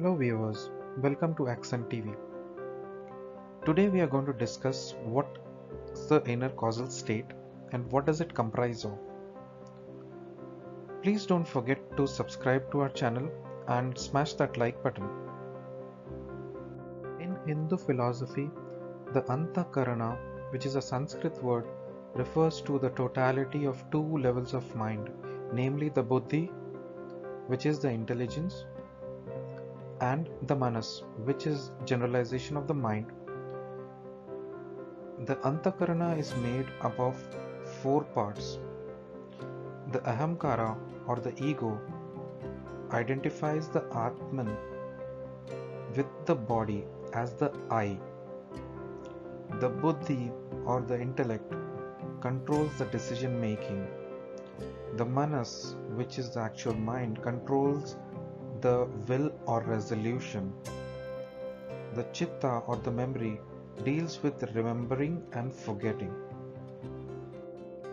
Hello viewers, welcome to Accent TV. Today we are going to discuss what is the inner causal state and what does it comprise of. Please don't forget to subscribe to our channel and smash that like button. In Hindu philosophy, the Antakarana, which is a Sanskrit word, refers to the totality of two levels of mind, namely the Buddhi, which is the intelligence, and the Manas, which is generalization of the mind. The Antakarana is made up of four parts. The Ahamkara or the ego identifies the Atman with the body as the I. The Buddhi or the intellect controls the decision making. The Manas, which is the actual mind, controls the will or resolution. The Chitta or the memory deals with remembering and forgetting.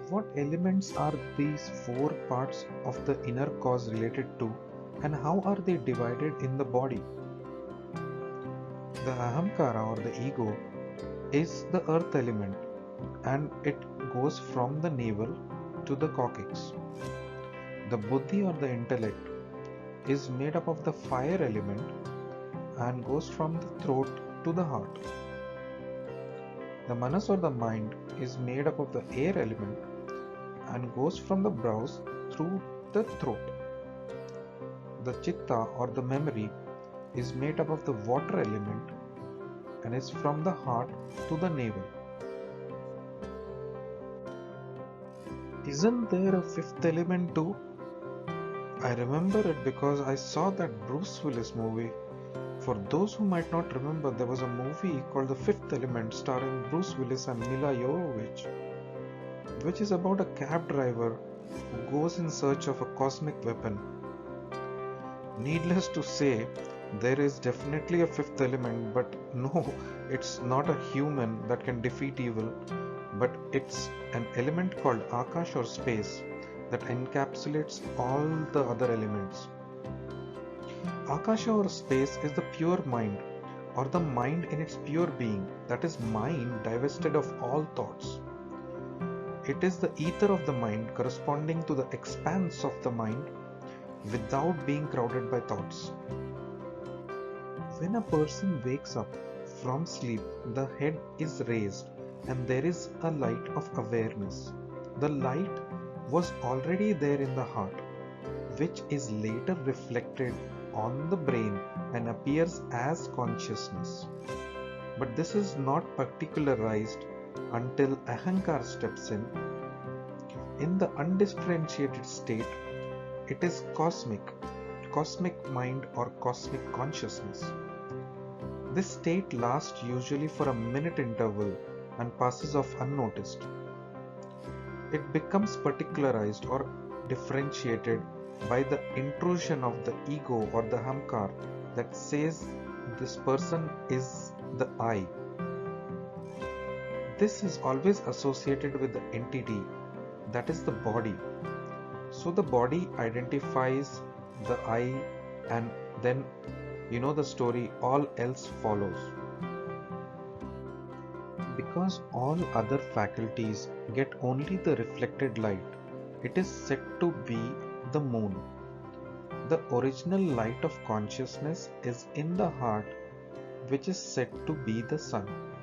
What elements are these four parts of the inner cause related to, and how are they divided in the body? The Ahamkara or the ego is the earth element and it goes from the navel to the coccyx. The Buddhi or the intellect is made up of the fire element and goes from the throat to the heart. The Manas or the mind is made up of the air element and goes from the brows through the throat. The Chitta or the memory is made up of the water element and is from the heart to the navel. Isn't there a fifth element too? I remember it because I saw that Bruce Willis movie. For those who might not remember, there was a movie called The Fifth Element starring Bruce Willis and Mila Jovovich, which is about a cab driver who goes in search of a cosmic weapon. Needless to say, there is definitely a fifth element, but no, it's not a human that can defeat evil, but it's an element called Akash or space that encapsulates all the other elements. Akasha or space is the pure mind, or the mind in its pure being, that is, mind divested of all thoughts. It is the ether of the mind corresponding to the expanse of the mind without being crowded by thoughts. When a person wakes up from sleep, the head is raised and there is a light of awareness. The light was already there in the heart, which is later reflected on the brain and appears as consciousness. But this is not particularized until Ahankar steps in. In the undifferentiated state, it is cosmic mind or cosmic consciousness. This state lasts usually for a minute interval and passes off unnoticed. It becomes particularized or differentiated by the intrusion of the ego or the Ahamkar that says this person is the I. This is always associated with the entity, that is the body. So the body identifies the I, and then you know the story, all else follows. Because all other faculties get only the reflected light, it is said to be the moon. The original light of consciousness is in the heart, which is said to be the sun.